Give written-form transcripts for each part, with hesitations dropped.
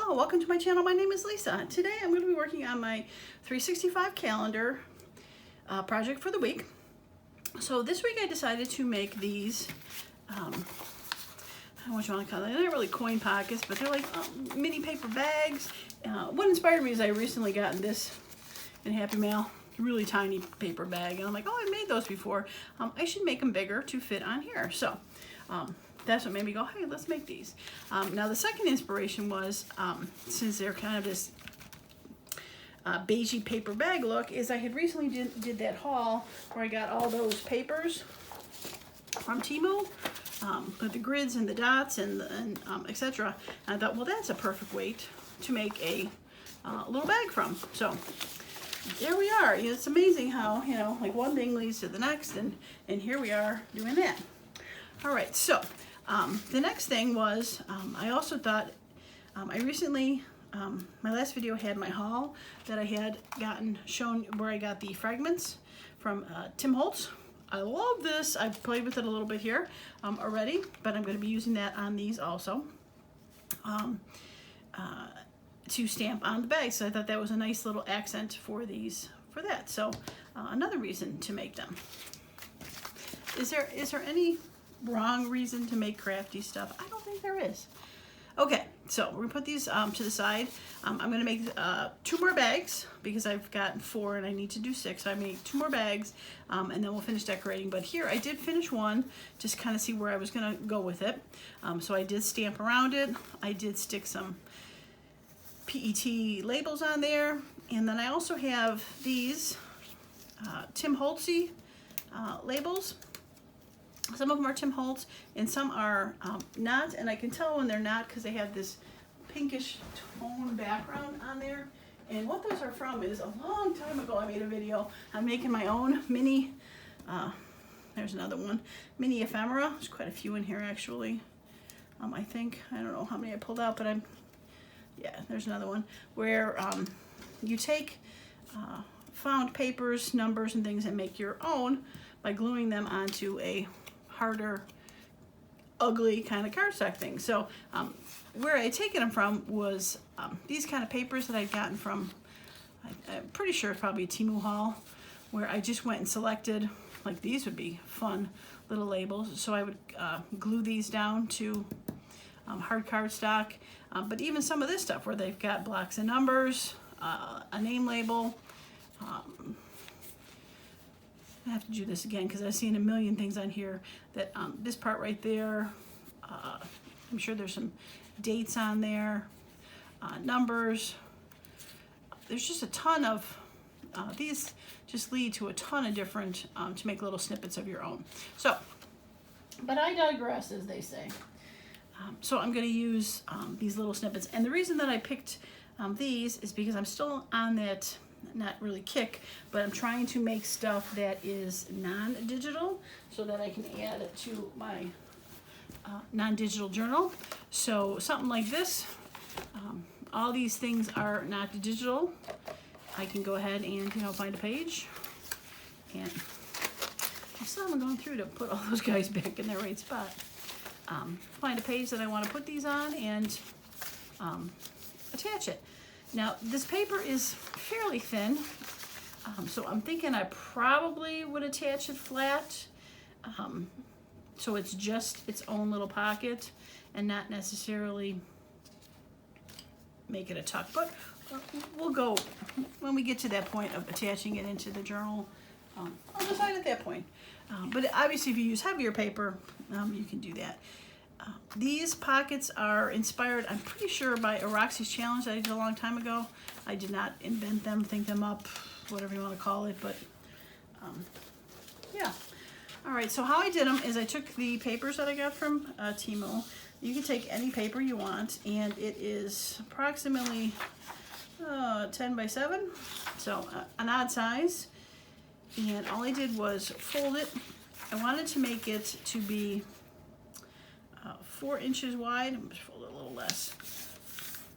Hello, welcome to my channel. My name is Lisa. Today I'm going to be working on my 365 calendar project for the week. So this week I decided to make these, I don't know what you want to call them. They're not really coin pockets, but they're like mini paper bags. What inspired me is I recently gotten this in Happy Mail, really tiny paper bag, and I'm like, oh, I made those before. I should make them bigger to fit on here. So that's what made me go, hey, let's make these. Now the second inspiration was, since they're kind of this beigey paper bag look, is I had recently did that haul where I got all those papers from Temu, with the grids and the dots and etc. And I thought, well, that's a perfect weight to make a little bag from. So there we are. It's amazing how, you know, like one thing leads to the next, and here we are doing that. All right, so the next thing was, I also thought, I recently, my last video had my haul that I had shown where I got the fragments from Tim Holtz. I love this. I've played with it a little bit here already, but I'm going to be using that on these also to stamp on the bag. So I thought that was a nice little accent for these, for that. So another reason to make them. Is there any wrong reason to make crafty stuff? I don't think there is. Okay, so we're gonna put these to the side. I'm gonna make 2 more bags because I've got 4 and I need to do 6. So I made 2 more bags and then we'll finish decorating. But here I did finish one, just kind of see where I was gonna go with it. So I did stamp around it. I did stick some PET labels on there. And then I also have these Tim Holtzy labels. Some of them are Tim Holtz and some are not, and I can tell when they're not because they have this pinkish tone background on there. And what those are from is, a long time ago I made a video on making my own mini, there's another one, mini ephemera. There's quite a few in here actually. I think, I don't know how many I pulled out, but yeah, there's another one where you take found papers, numbers, and things and make your own by gluing them onto a harder, ugly kind of cardstock thing. So where I had taken them from was these kind of papers that I'd gotten from, I'm pretty sure it's probably a Temu haul, where I just went and selected, like these would be fun little labels. So I would glue these down to hard cardstock. But even some of this stuff where they've got blocks and numbers, a name label, I have to do this again because I've seen a million things on here that this part right there, I'm sure there's some dates on there, numbers. There's just a ton of, these just lead to a ton of different, to make little snippets of your own. So, but I digress, as they say. So I'm going to use these little snippets. And the reason that I picked these is because I'm still on that, not really kick, but I'm trying to make stuff that is non-digital so that I can add it to my non-digital journal. So something like this, all these things are not digital. I can go ahead and, you know, find a page, and I still haven't gone through to put all those guys back in their right spot. Find a page that I want to put these on and attach it. Now this paper is fairly thin, so I'm thinking I probably would attach it flat, so it's just its own little pocket and not necessarily make it a tuck. But we'll go, when we get to that point of attaching it into the journal, I'll decide at that point. But obviously if you use heavier paper, you can do that. These pockets are inspired, I'm pretty sure, by a Roxy's challenge that I did a long time ago. I did not invent them, think them up, whatever you want to call it, but yeah. All right, so how I did them is I took the papers that I got from Temu. You can take any paper you want, and it is approximately 10 by 7, so an odd size. And all I did was fold it. I wanted to make it to be 4 inches wide. I'm just fold it a little less.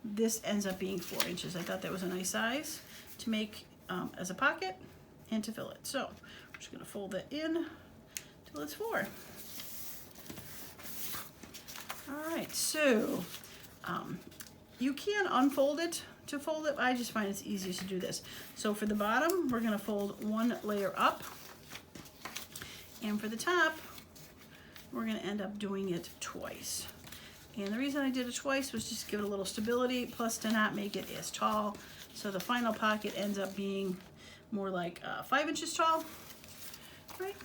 This ends up being 4 inches. I thought that was a nice size to make as a pocket and to fill it. So I'm just going to fold that in till it's 4. All right, so You can unfold it to fold it. I just find it's easiest to do this. So for the bottom, we're gonna fold one layer up. And for the top, we're gonna end up doing it twice. And the reason I did it twice was just to give it a little stability, plus to not make it as tall. So the final pocket ends up being more like 5 inches tall, right?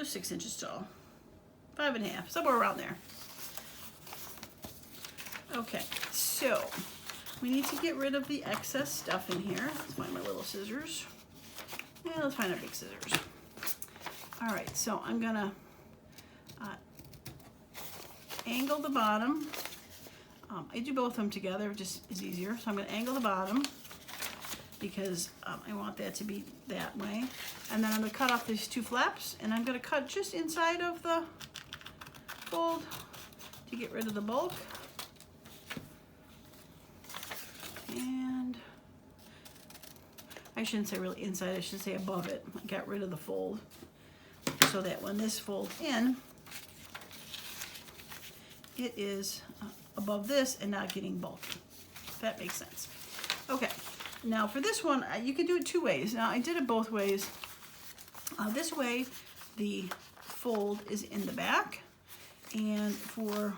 6 inches tall, 5.5, somewhere around there. Okay, so we need to get rid of the excess stuff in here. Let's find my little scissors. Yeah, let's find our big scissors. All right, so I'm gonna angle the bottom. I do both of them together, just is easier. So I'm gonna angle the bottom because I want that to be that way. And then I'm gonna cut off these 2 flaps, and I'm gonna cut just inside of the fold to get rid of the bulk. And I shouldn't say really inside, I should say above it. I got rid of the fold so that when this folds in, it is above this and not getting bulky. If that makes sense. Okay, now for this one, you can do it 2 ways. Now I did it both ways. This way, the fold is in the back, and for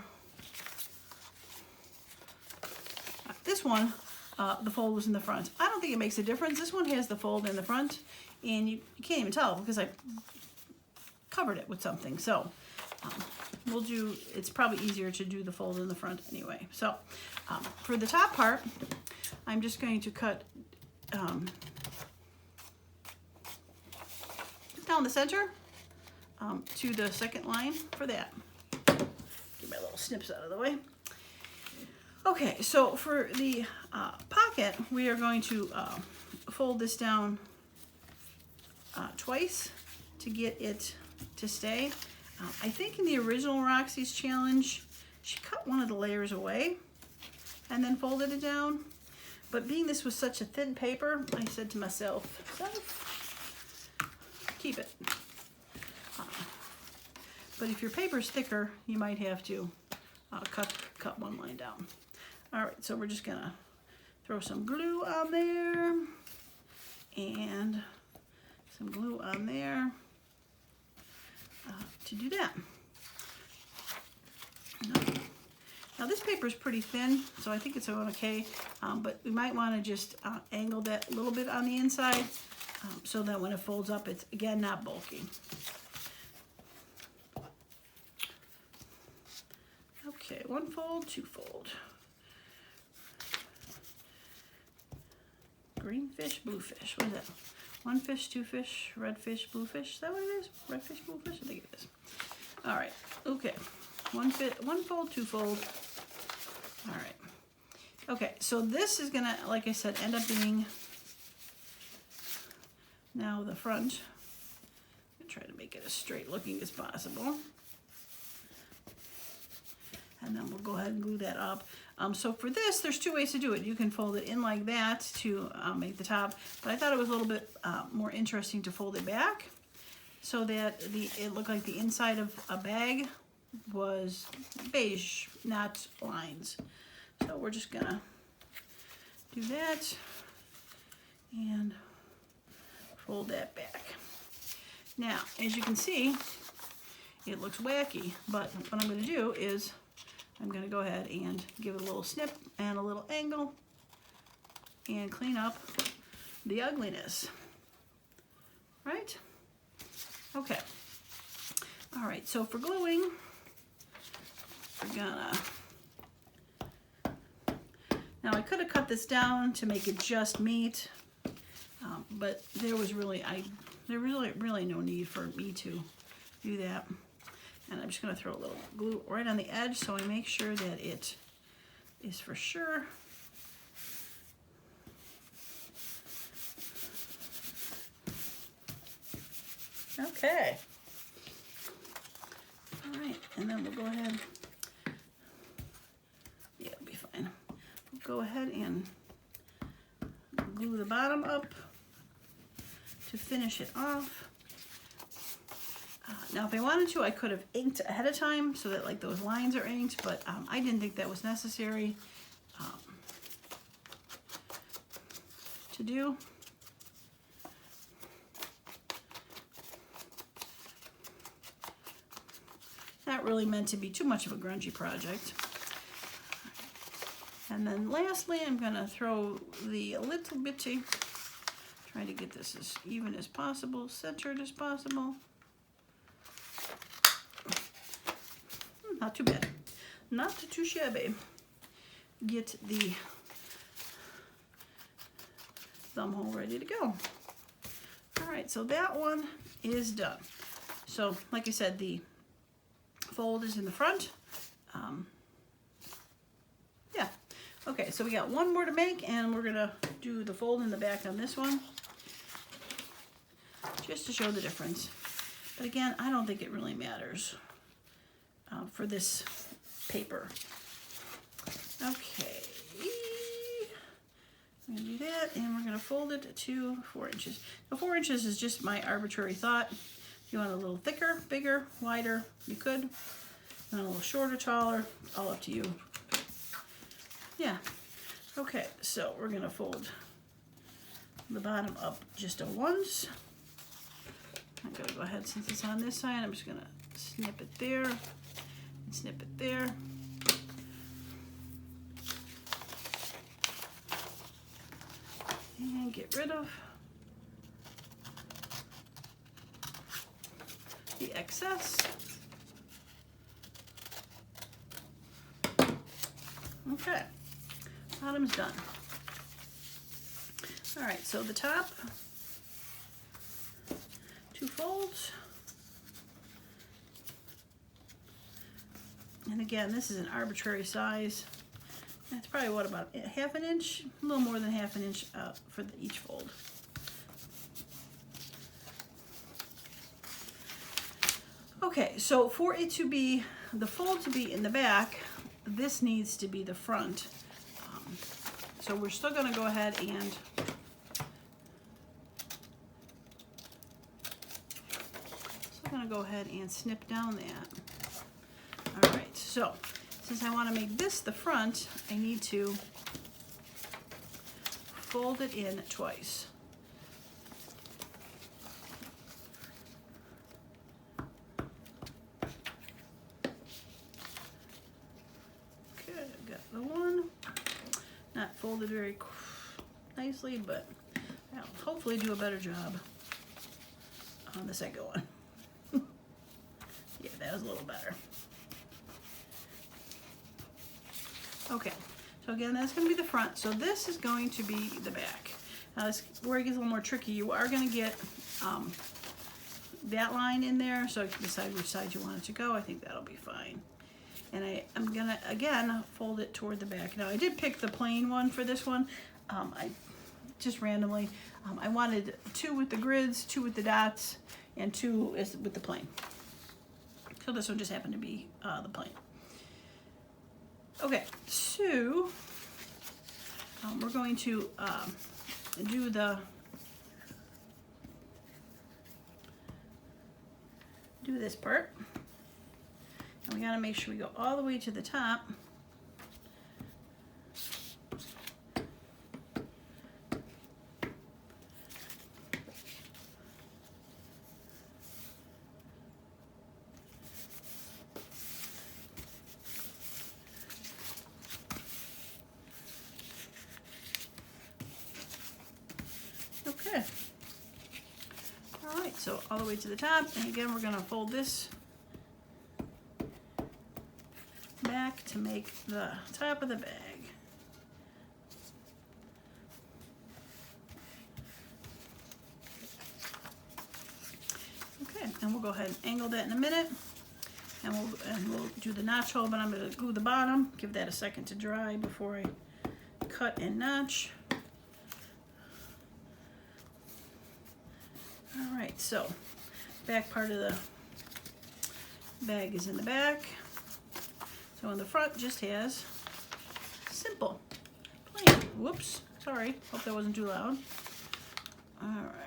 this one, the fold was in the front. I don't think it makes a difference. This one has the fold in the front, and you can't even tell because I covered it with something. So we'll do, it's probably easier to do the fold in the front anyway. So for the top part, I'm just going to cut down the center to the second line for that. Get my little snips out of the way. Okay, so for the pocket, we are going to fold this down twice to get it to stay. I think in the original Roxy's challenge, she cut one of the layers away and then folded it down. But being this was such a thin paper, I said to myself, keep it. But if your paper's thicker, you might have to cut one line down. All right, so we're just gonna throw some glue on there and some glue on there to do that. Now this paper is pretty thin, so I think it's okay, but we might want to just angle that a little bit on the inside so that when it folds up, it's again not bulky. Okay, 1 fold, 2 fold. Green fish, blue fish. What is that? 1 fish, 2 fish, red fish, blue fish. Is that what it is? Red fish, blue fish? I think it is. All right. Okay. 1 fold, 2 fold. All right. Okay. So this is gonna, like I said, end up being now the front. I'm gonna try to make it as straight looking as possible. And then we'll go ahead and glue that up. So for this, there's 2 ways to do it. You can fold it in like that to make the top, but I thought it was a little bit more interesting to fold it back so that it looked like the inside of a bag was beige, not lines. So we're just gonna do that and fold that back. Now, as you can see, it looks wacky, but what I'm gonna do is I'm going to go ahead and give it a little snip and a little angle and clean up the ugliness. Right? Okay. All right, so for gluing, we're gonna, now I could have cut this down to make it just meet, but there was really no need for me to do that. And I'm just going to throw a little glue right on the edge so I make sure that it is for sure. Okay. All right, and then we'll go ahead. Yeah, it'll be fine. We'll go ahead and glue the bottom up to finish it off. Now, if I wanted to, I could have inked ahead of time so that like those lines are inked, but I didn't think that was necessary to do. Not really meant to be too much of a grungy project. And then lastly, I'm gonna throw the little bitty, trying to get this as even as possible, centered as possible. Not too bad, not too shabby. Get the thumb hole ready to go. All right, so that one is done. So like I said, the fold is in the front. Yeah, okay, so we got one more to make, and we're gonna do the fold in the back on this one, just to show the difference. But again, I don't think it really matters for this paper. Okay, I'm gonna do that, and we're gonna fold it to 4 inches. Now 4 inches is just my arbitrary thought. If you want a little thicker, bigger, wider, you could. And a little shorter, taller, all up to you. Yeah. Okay, so we're gonna fold the bottom up just a once. I'm gonna go ahead, since it's on this side, I'm just gonna snip it there and snip it there. And get rid of the excess. Okay, bottom's done. All right, so the top, 2 folds. And again, this is an arbitrary size. That's probably what, about ½ an inch? A little more than ½ an inch for each fold. Okay, so for it to be, the fold to be in the back, this needs to be the front. So we're still gonna go ahead and snip down that. All right, so since I wanna make this the front, I need to fold it in twice. The one, not folded very nicely, but I'll hopefully do a better job on the second one. Yeah, that was a little better. Okay, so again, that's going to be the front. So this is going to be the back. Now this, where it gets a little more tricky, you are going to get that line in there, so you can decide which side you want it to go. I think that'll be fine. And I'm gonna, again, fold it toward the back. Now I did pick the plain one for this one. I just randomly, I wanted 2 with the grids, 2 with the dots, and 2 with the plain. So this one just happened to be the plain. Okay, so we're going to do this part. And we gotta make sure we go all the way to the top. Okay. All right, so all the way to the top, and again, we're gonna fold this back to make the top of the bag. Okay, and we'll go ahead and angle that in a minute, and we'll do the notch hole, but I'm going to glue the bottom, give that a second to dry before I cut and notch. All right, so back part of the bag is in the back. So in the front just has simple, plain. Whoops, sorry, hope that wasn't too loud. All right.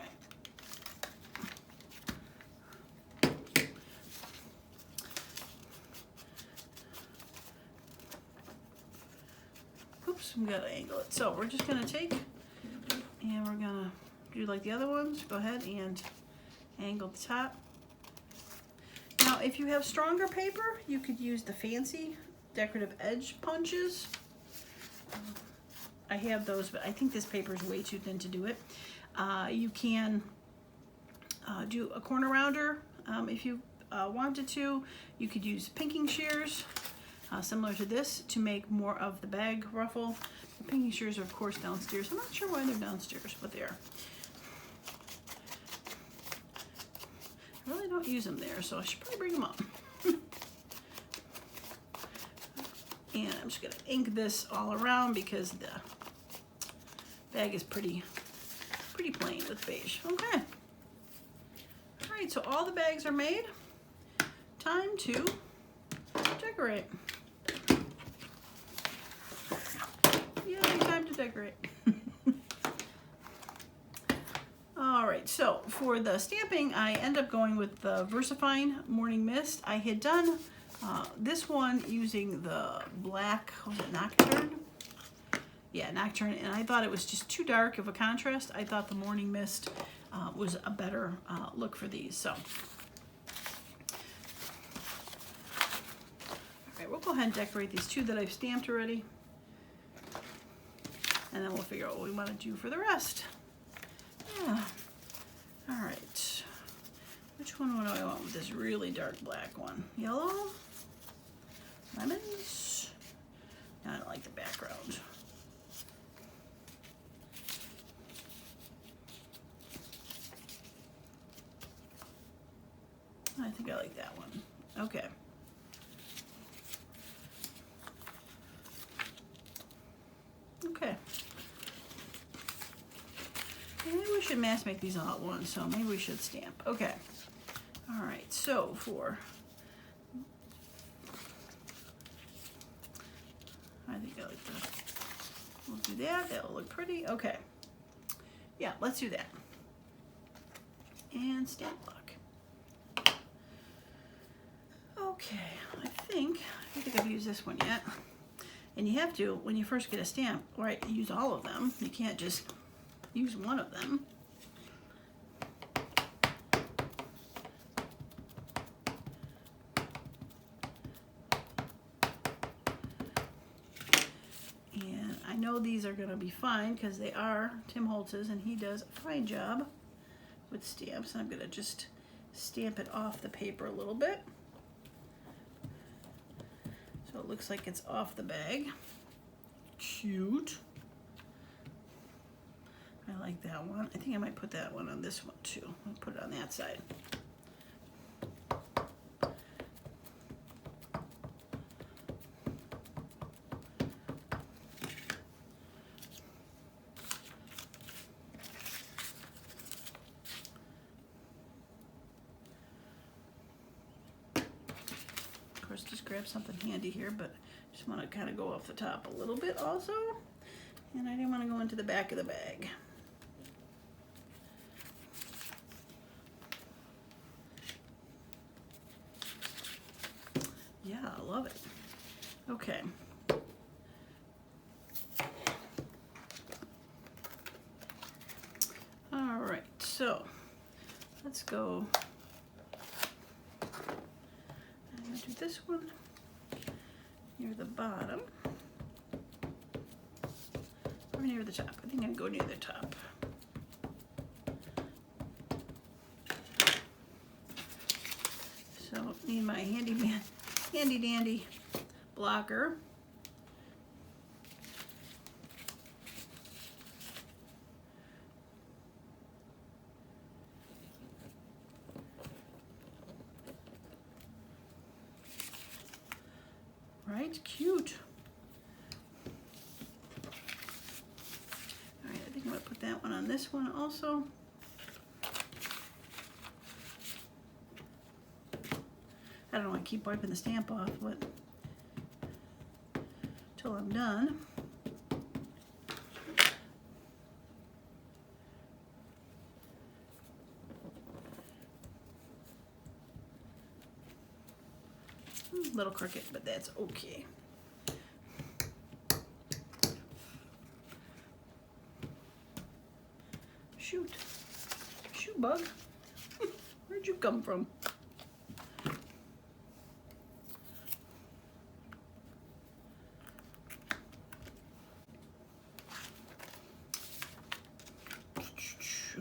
Oops, we gotta angle it. So we're just gonna take and we're gonna do like the other ones. Go ahead and angle the top. Now, if you have stronger paper, you could use the fancy decorative edge punches. I have those, but I think this paper is way too thin to do it. You can do a corner rounder if you wanted to. You could use pinking shears, similar to this, to make more of the bag ruffle. The pinking shears are, of course, downstairs. I'm not sure why they're downstairs, but they are. I really don't use them there, so I should probably bring them up. And I'm just gonna ink this all around because the bag is pretty plain with beige. Okay. All right, so all the bags are made. Time to decorate. Yay, time to decorate. All right, so for the stamping, I end up going with the VersaFine Morning Mist. I had done this one using the black, was it Nocturne? Yeah, Nocturne, and I thought it was just too dark of a contrast. I thought the Morning Mist was a better look for these, so. All right, we'll go ahead and decorate these two that I've stamped already. And then we'll figure out what we want to do for the rest. Yeah. All right. Which one do I want with this really dark black one? Yellow? Lemons? No, I don't like the background. I think I like that one. Okay. Okay. Maybe we should mass make these all at once, so maybe we should stamp. Okay. All right, so I think I like that. We'll do that. That'll look pretty. Okay. Yeah, let's do that. And stamp block. Okay, I don't think I've used this one yet. And you have to, when you first get a stamp, right, use all of them. You can't just use one of them. And I know these are going to be fine because they are Tim Holtz's and he does a fine job with stamps. And I'm going to just stamp it off the paper a little bit. So it looks like it's off the bag. Cute. I like that one. I think I might put that one on this one too. I'll put it on that side. Of course, just grab something handy here, but just want to kind of go off the top a little bit also. And I didn't want to go into the back of the bag. Yeah, I love it. Okay. All right, so let's go. I'm gonna do this one near the bottom. Or near the top. I think I'm gonna go near the top. So need my handy dandy blocker. Right, cute. All right, I think I'm gonna put that one on this one also. I don't want to keep wiping the stamp off, but till I'm done. A little crooked, but that's okay. Shoot. Shoot, bug. Where'd you come from?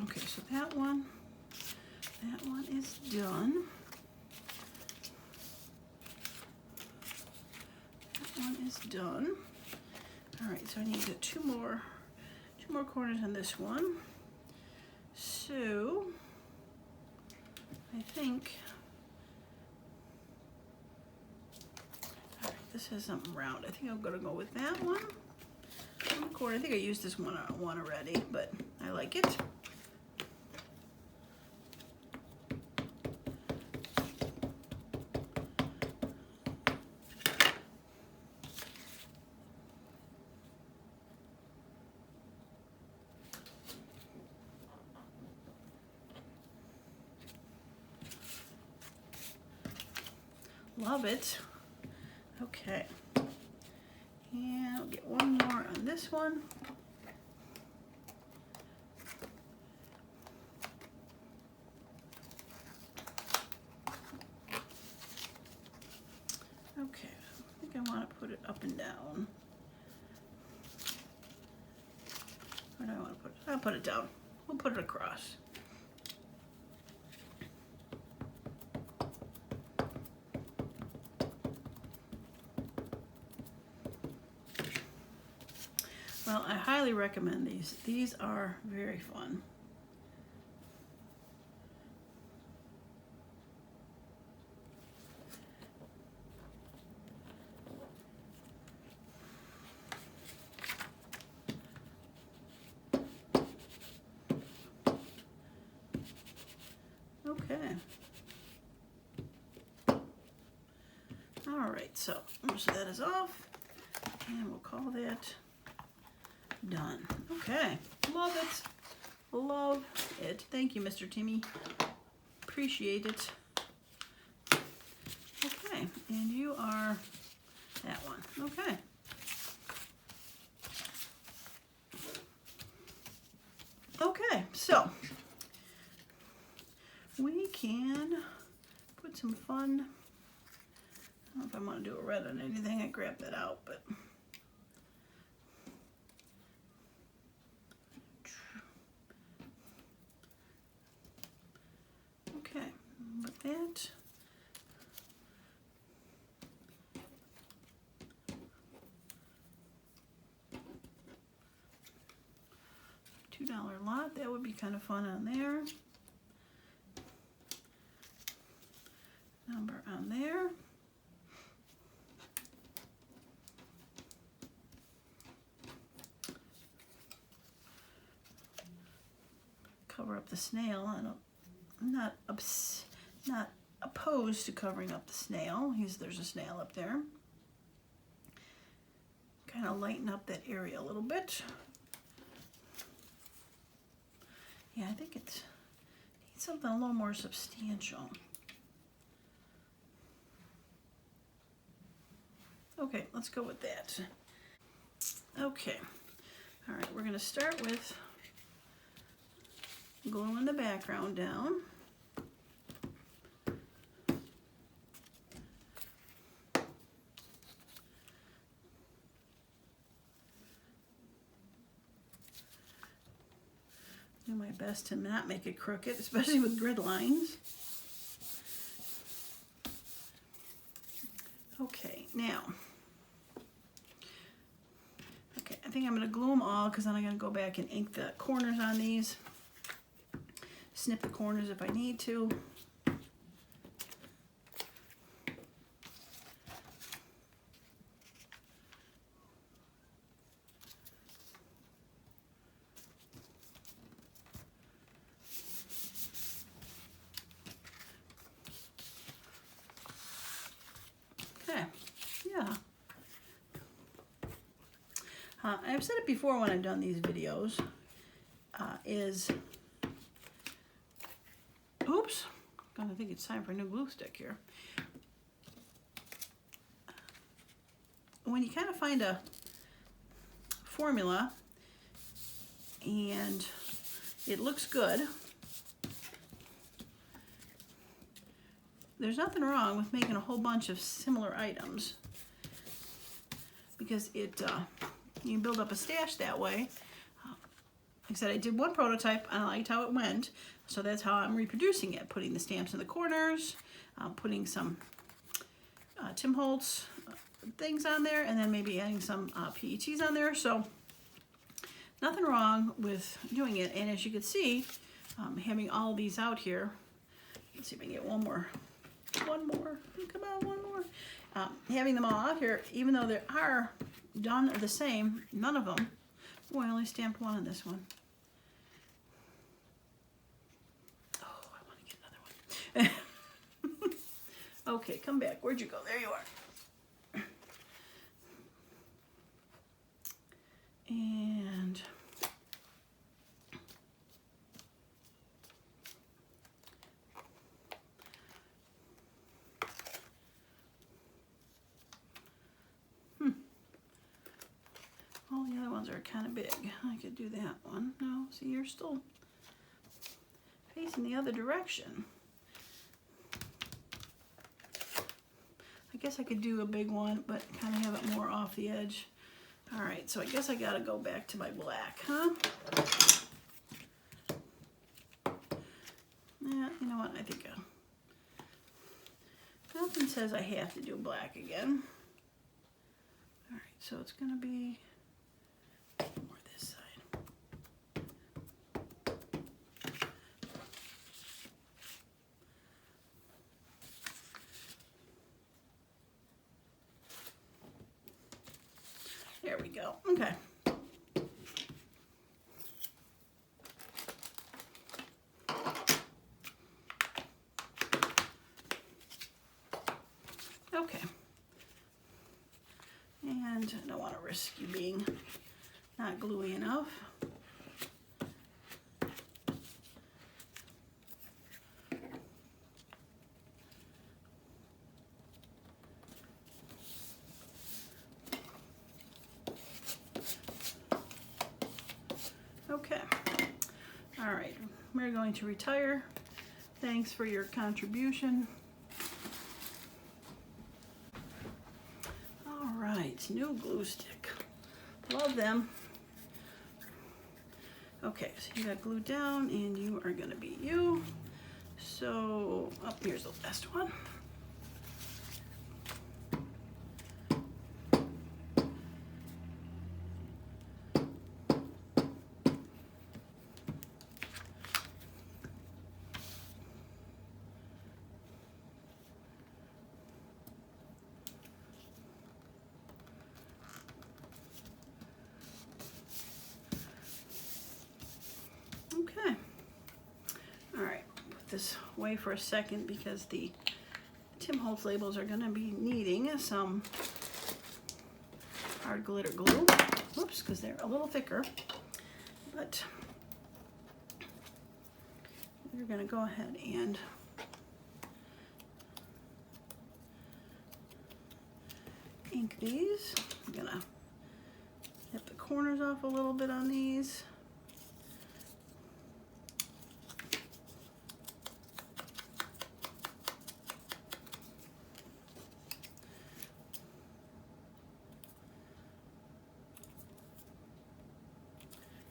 Okay, so that one is done. That one is done. All right, so I need to get two more corners on this one. So I think, all right, this has something round. I think I'm gonna go with that one. I think I used this one already, but I like it. Love it. Okay. And I'll get one more on this one. Okay, I think I want to put it up and down. Where do I want to put it? I'll put it down. We'll put it across. Well, I highly recommend these. These are very fun. Okay. All right, so most of that is off, and we'll call that done. Okay, love it. Love it. Thank you, Mr. Timmy. Appreciate it. Okay, and you are that one. Okay. Okay, so we can put some fun. I don't know if I want to do a red on anything. I grabbed that out, but okay, with that. $2 lot, that would be kind of fun on there. Number on there. Cover up the snail. I'm not opposed to covering up the snail. There's a snail up there. Kind of lighten up that area a little bit. Yeah, I think it needs something a little more substantial. Okay, let's go with that. Okay, all right, we're gonna start with gluing the background down. Do my best to not make it crooked, especially with grid lines. Okay, now, okay, I think I'm gonna glue them all because then I'm gonna go back and ink the corners on these. Snip the corners if I need to. Okay, yeah. I've said it before when I've done these videos, oops, I think it's time for a new glue stick here. When you kind of find a formula and It looks good. There's nothing wrong with making a whole bunch of similar items because you can build up a stash that way. Like I said, I did one prototype and I liked how it went, so that's how I'm reproducing it, putting the stamps in the corners, putting some Tim Holtz things on there, and then maybe adding some PETs on there. So nothing wrong with doing it. And as you can see, having all of these out here, let's see if I can get one more, come on, one more. Having them all out here, even though they are done the same, none of them, oh, I only stamped one on this one. Oh, I want to get another one. Okay, come back. Where'd you go? There you are. And all the other ones are kind of big. I could do that one. No, see, you're still facing the other direction. I guess I could do a big one, but kind of have it more off the edge. All right, so I guess I gotta go back to my black, huh? Yeah, you know what, I think nothing says I have to do black again. All right, so it's gonna be more this side. There we go. Okay. Okay. And I don't want to risk you being not gluey enough. Okay. All right. We're going to retire. Thanks for your contribution. All right. New glue stick. Love them. Okay, so you got glued down and you are going to be you. So, oh, here's the last one. Okay. All right, put this away for a second because the Tim Holtz labels are going to be needing some hard glitter glue. Whoops, because they're a little thicker. But we're going to go ahead and ink these. I'm going to get the corners off a little bit on these.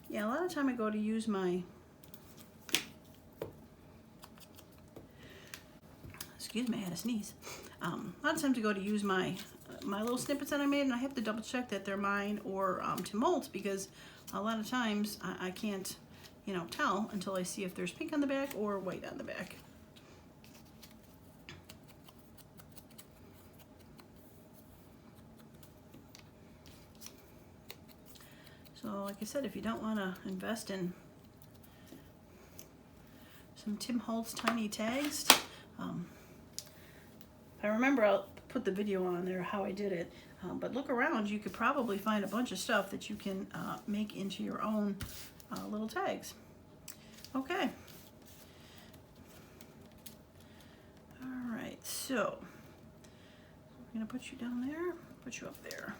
Yeah, a lot of time I go to use my, excuse me, I had a sneeze. A lot of times I go to use my little snippets that I made, and I have to double check that they're mine or Tim Holtz, because a lot of times I can't, you know, tell until I see if there's pink on the back or white on the back. So like I said, if you don't want to invest in some Tim Holtz tiny tags, if I remember, I'll put the video on there how I did it. But look around, you could probably find a bunch of stuff that you can make into your own little tags. Okay. All right, so I'm gonna put you down there, put you up there.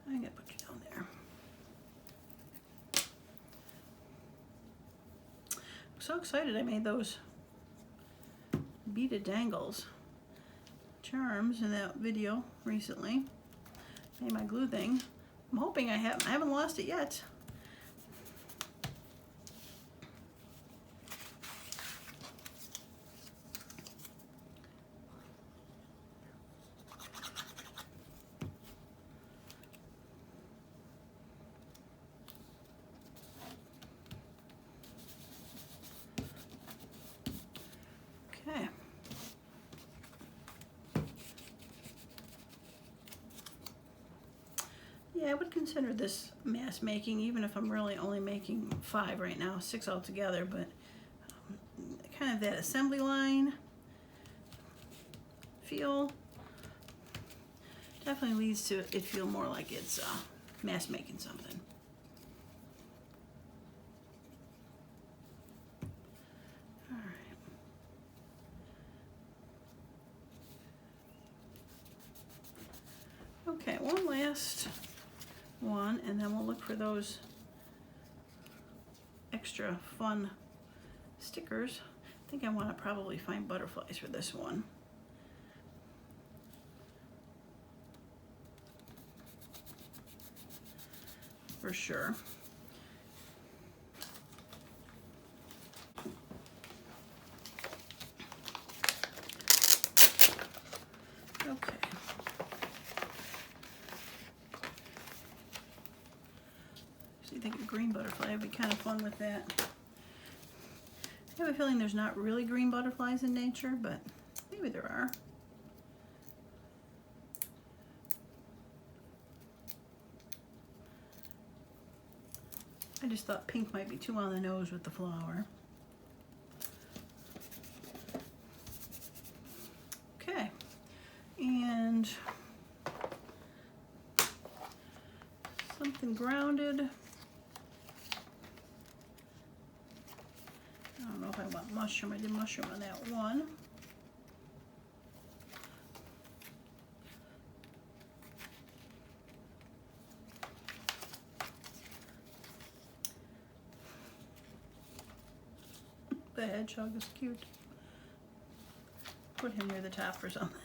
I'm gonna put you down there. so excited I made those beaded dangles charms in that video recently. Made my glue thing. I'm hoping I haven't lost it yet. Okay. Yeah, I would consider this mass making, even if I'm really only making 5 right now, 6 altogether, but kind of that assembly line feel definitely leads to it feel more like it's mass making something. All right. Okay, one last one, and then we'll look for those extra fun stickers. I think I want to probably find butterflies for this one. For sure. Okay. So you think a green butterfly would be kind of fun with that. I have a feeling there's not really green butterflies in nature, but maybe there are. I just thought pink might be too on the nose with the flower. Okay, and something grounded. I don't know if I want mushroom. I did mushroom on that one. The hedgehog is cute. Put him near the top or something.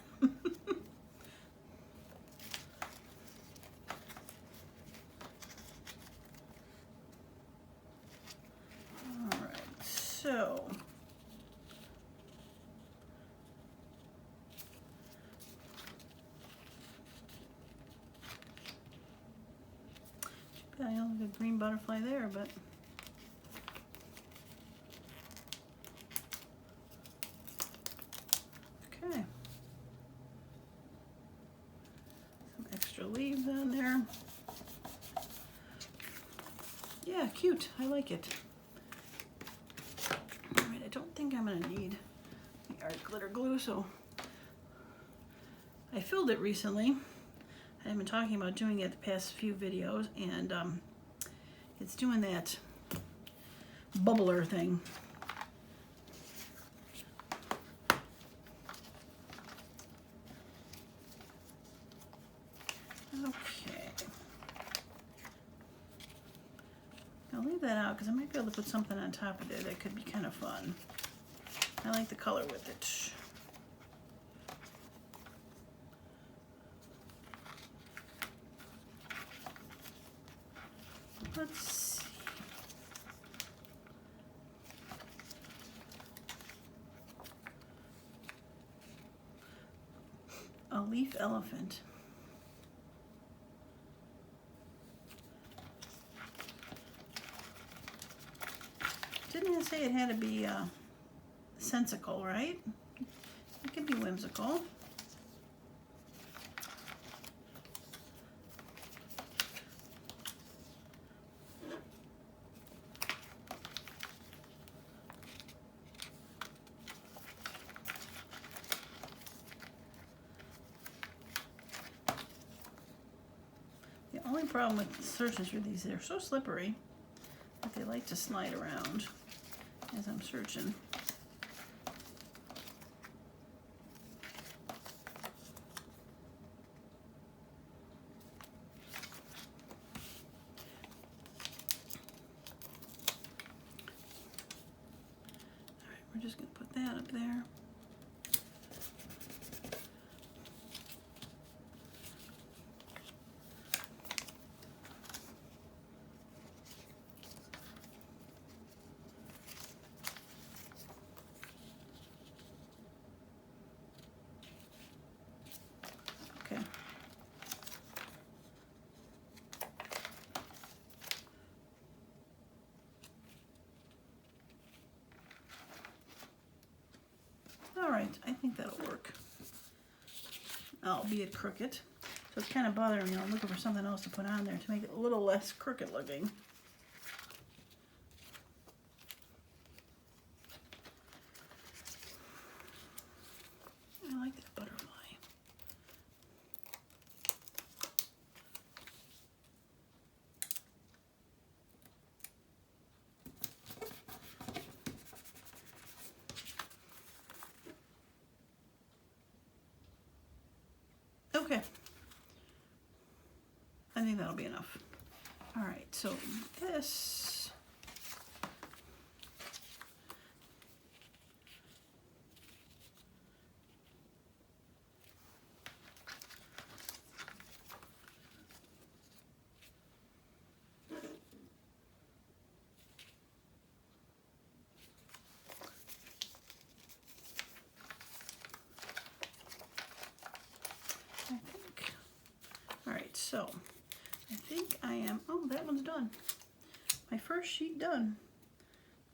Alright, so I don't have a green butterfly there, but okay. Some extra leaves on there. Yeah, cute. I like it. Alright, I don't think I'm going to need the art glitter glue, so I filled it recently. I've been talking about doing it the past few videos, and it's doing that bubbler thing. Okay. I'll leave that out because I might be able to put something on top of there that could be kind of fun. I like the color with it. Let's see. A leaf elephant. Didn't it say it had to be sensical, right? It could be whimsical. The only problem with searching through these, they're so slippery that they like to slide around as I'm searching. just going to put that up there. Okay. All right, I think that'll work. Albeit crooked. So it's kind of bothering me. I'm looking for something else to put on there to make it a little less crooked looking. I like that butterfly. Okay. I think that'll be enough. All right, so this, I think, all right, so I think I am, oh, that one's done. My first sheet done.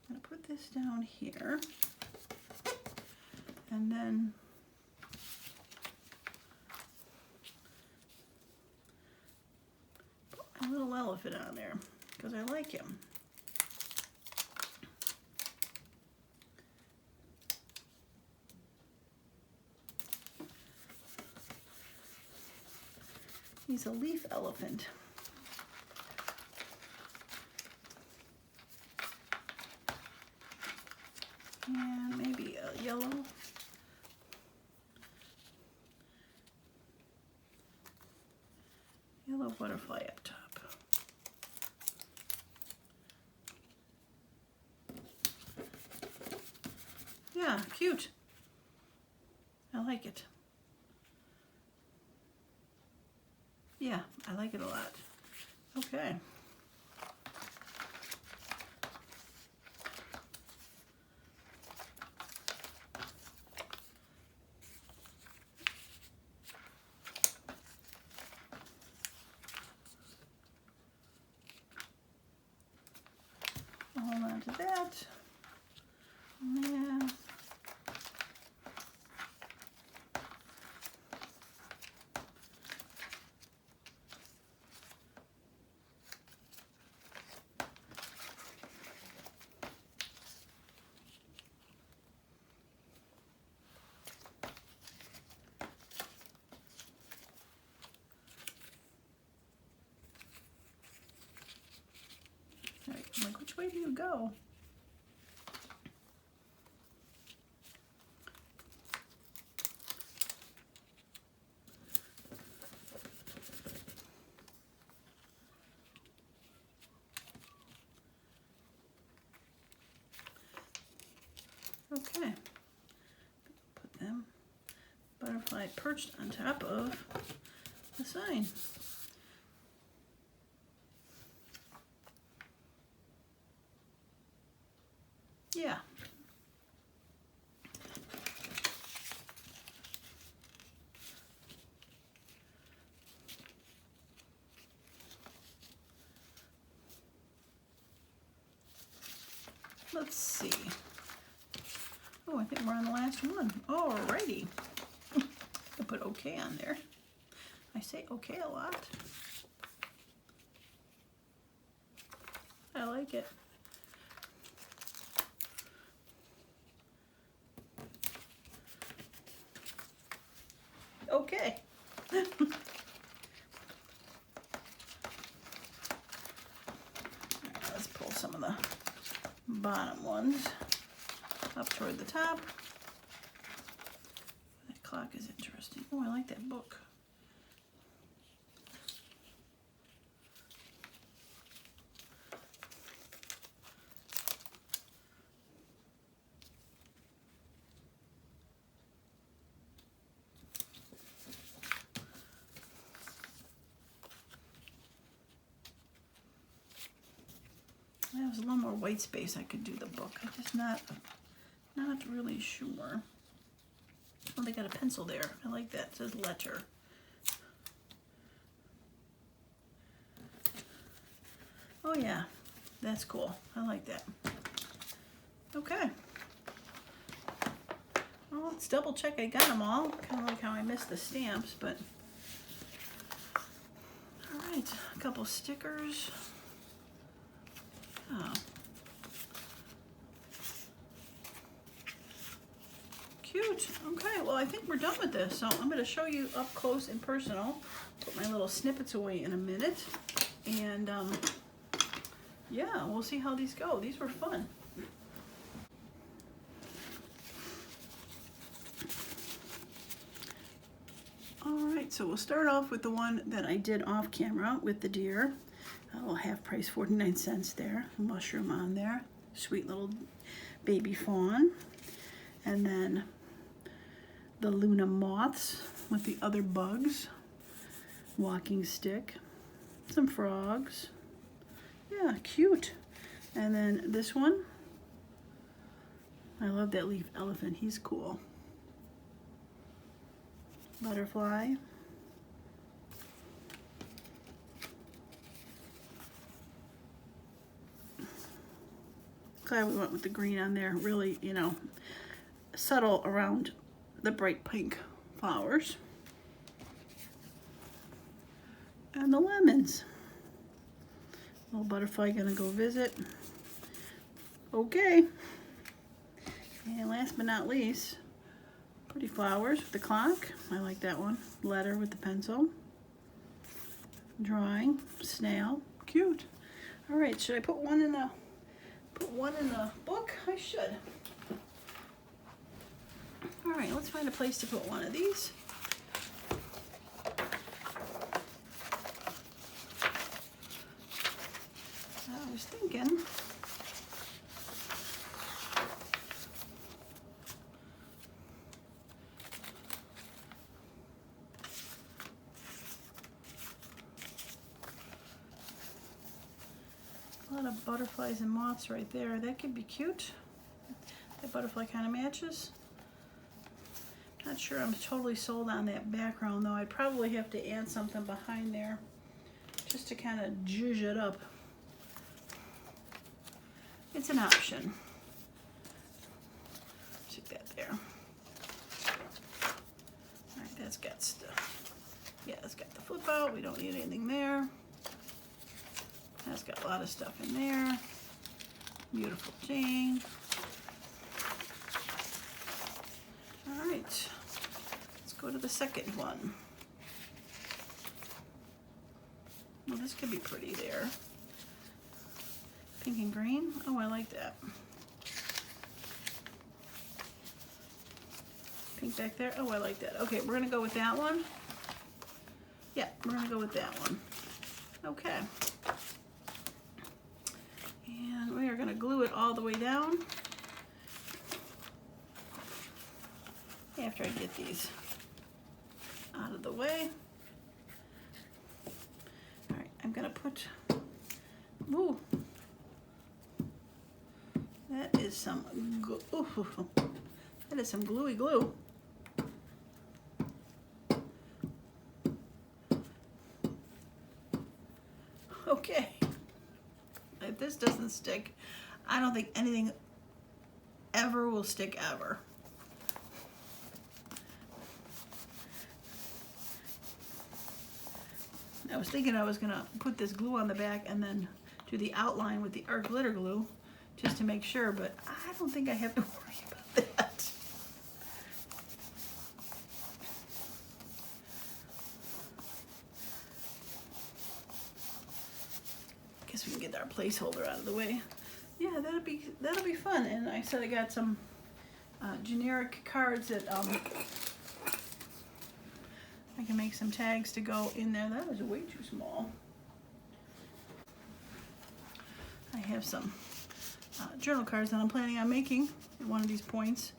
I'm gonna put this down here. And then put my little elephant on there because I like him. He's a leaf elephant. And maybe a yellow. Yellow butterfly up top. Yeah, cute. I like it. Yeah, I like it a lot. Okay. Hold on to that. Yeah. All right, I'm like, which way do you go? Okay, put them, butterfly perched on top of the sign. Yeah. Let's see. Oh, I think we're on the last one. Alrighty. I'll put okay on there. I say okay a lot. I like it. Okay. Let's pull some of the bottom ones up toward the top. That clock is interesting. Oh, I like that book. there's a little more white space, I could do the book. I'm just not really sure. Oh, they got a pencil there. I like that. It says letter. Oh yeah, that's cool. I like that. Okay. Well, let's double check I got them all. Kind of like how I missed the stamps, but all right, a couple stickers. Oh. Cute. Okay, well, I think we're done with this, so I'm going to show you up close and personal. Put my little snippets away in a minute, and yeah, we'll see how these go. These were fun. Alright, so we'll start off with the one that I did off camera with the deer. I'll half price 49 cents there. A mushroom on there. Sweet little baby fawn. And then the Luna moths with the other bugs. Walking stick. Some frogs. Yeah, cute. And then this one. I love that leaf elephant. He's cool. Butterfly. Glad we went with the green on there. Really, you know, subtle around the bright pink flowers. And the lemons. Little butterfly gonna go visit. Okay. And last but not least, pretty flowers with the clock. I like that one. Letter with the pencil. Drawing. Snail. Cute. All right, should I put one in the book? I should. All right, let's find a place to put one of these. I was thinking. A lot of butterflies and moths right there. That could be cute. That butterfly kind of matches. Not sure I'm totally sold on that background though. I'd probably have to add something behind there just to kind of zhuzh it up. It's an option. Stick that there. All right, that's got stuff. Yeah, it's got the flip out. We don't need anything there. That's got a lot of stuff in there. Beautiful Jane. All right, let's go to the second one. Well, this could be pretty there. Pink and green. Oh, I like that. Pink back there. Oh, I like that. Okay, we're gonna go with that one. Yeah, we're gonna go with that one. Okay. And we are going to glue it all the way down after I get these out of the way. All right, I'm going to put, ooh, that is some, ooh, that is some gluey glue. Okay. If this doesn't stick, I don't think anything ever will stick ever. I was thinking I was gonna put this glue on the back and then do the outline with the art glitter glue just to make sure, but I don't think I have to worry about that. Guess we can get our placeholder out of the way. Yeah, that'll be fun. And I said I got some generic cards that I can make some tags to go in there. That was way too small. I have some journal cards that I'm planning on making at one of these points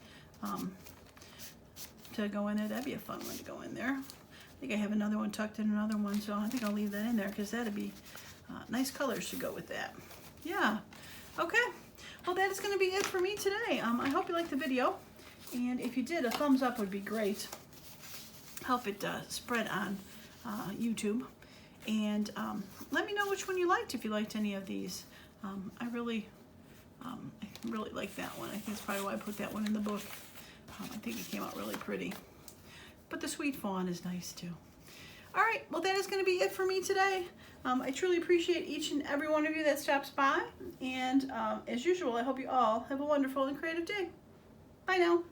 to go in there. That'd be a fun one to go in there. I think I have another one tucked in another one, so I think I'll leave that in there because that'd be nice colors to go with that. Yeah, Okay, well that is going to be it for me today. I hope you liked the video, and if you did, a thumbs up would be great. Help it spread on YouTube, and let me know which one you liked, if you liked any of these. I really like that one. I think that's probably why I put that one in the book. I think it came out really pretty. But the sweet fawn is nice too. All right, well that is going to be it for me today. I truly appreciate each and every one of you that stops by, and as usual, I hope you all have a wonderful and creative day. Bye now.